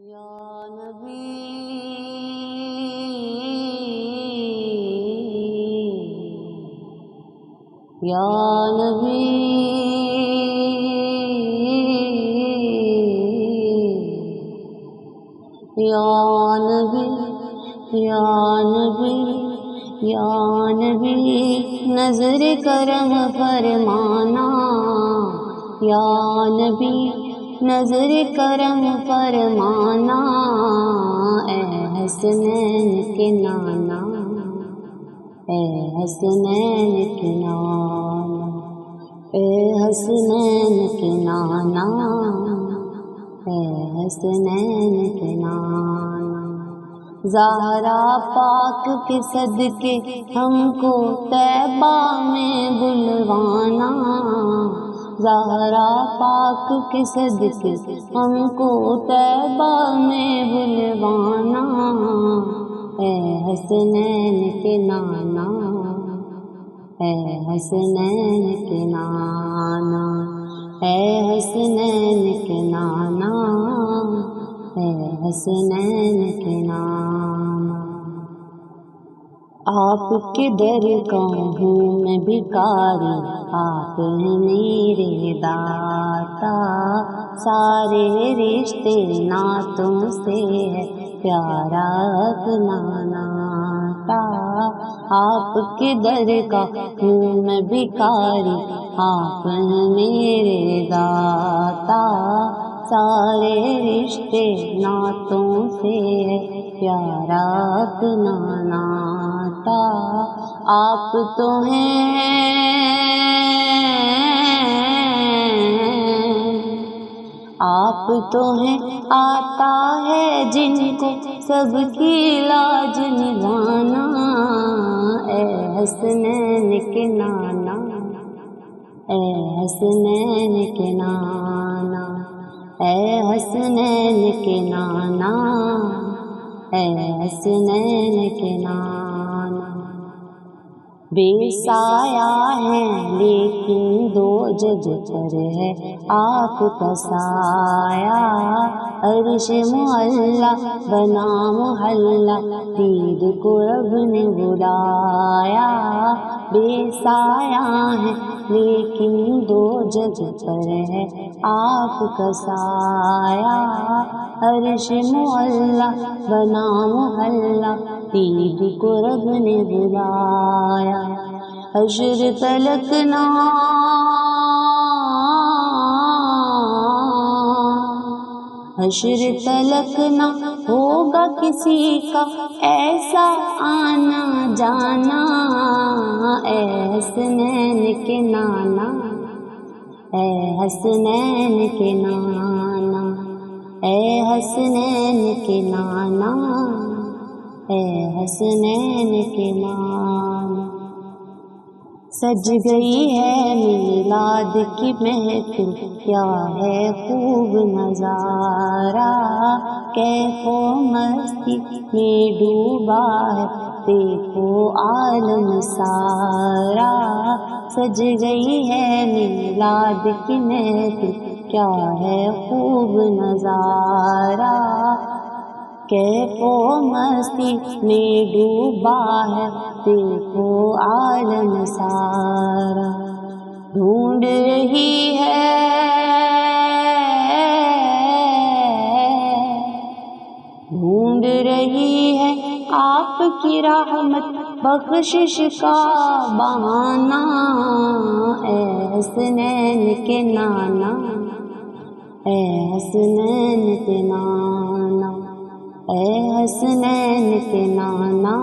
یا نبی یا نبی یا نبی یا نبی یا نبی نظر کرم فرمانا یا نبی نظر کرم فرمانا اے حسنین کے نانا اے حسنین کے نانا اے حسنین کے نانا اے حسنین کے نانا زہرا پاک کے صدقے ہم کو طیبہ میں بلوانا زہرا پاک کے صدقے ہم کو طیبہ میں بلوانا اے حسنین کے نانا اے حسنین کے نانا اے حسنین کے نانا اے حسنین کے نانا آپ کے در کا ہوں میں بھکاری آپ ہیں میرے داتا سارے رشتے ناتوں سے ہے پیارا اپنا ناتا آپ کے در کا ہوں میں بھکاری آپ ہیں میرے داتا سارے رشتے ناتوں سے ہے پیارا اپنا ناتا آپ تو ہیں آپ تو ہیں آتا ہے جن کو سب کی لاج نبھانا اے حسنین کے نانا اے حسنین کے نانا اے حسنین کے نانا اے حسنین کے نانا بے سایہ ہے لیکن دو جگ پر ہے آپ کا سایہ عرش معلا بنا محلہ دید کو رب نے بلایا بے سایہ ہے لیکن دو جگ پر ہے آپ کا سایہ عرش معلا بنا محلہ دید کو رب نے بلایا حشر تلک نہ حشر تلک نہ ہوگا کسی کا ایسا آنا جانا اے حسنین کے نانا اے حسنین کے نانا اے حسنین کے نانا اے حسنین کے نانا سج گئی ہے میلاد کی محفل کیا ہے خوب نظارہ کیف و مستی میں ڈوبا ہے دیکھو عالم سارا سج گئی ہے میلاد کی محفل کیا ہے خوب نظارہ کیف و مستی میں ڈوبا ہے دیکھو عالم سارا ڈھونڈ رہی ہے آپ کی رحمت بخشش کا بہانہ اے حسنین کے نانا اے حسنین کے نانا اے حسنین کے نانا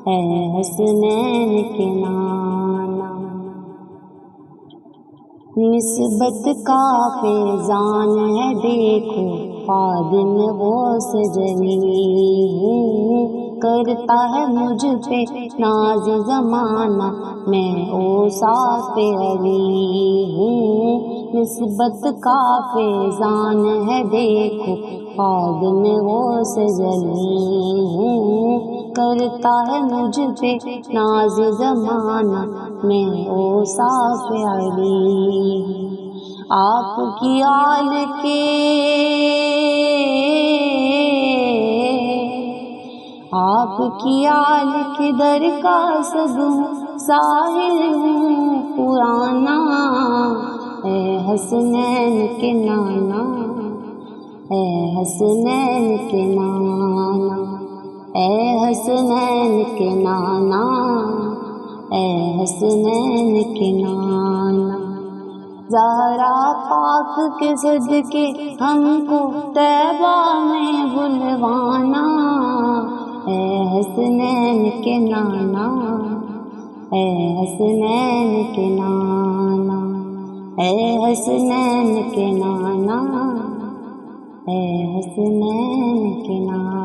اے حسنین کے نانا نسبت کا فیضان ہے دیکھو خادم غوث جلی ہوں کرتا ہے مجھ پہ ناز زمانہ میں اوصاف علی ہوں نسبت کا فیضان ہے دیکھو خادم غوث جلی ہوں کرتا ہے مجھ پہ ناز زمانہ میں اوصاف علی آپ کی آل کے آپ کی آل کدھر کا سب ہوں، ساحل ہوں پرانا، اے حسنین کے نانا، اے حسنین کے نانا، اے حسنین کے نانا، اے حسنین کے نانا۔ زہرا پاک کے صدقے ہم کو طیبہ میں بلوانا، اے حسنین کے نانا، اے حسنین کے نانا، اے حسنین کے نانا، اے حسنین کے نانا۔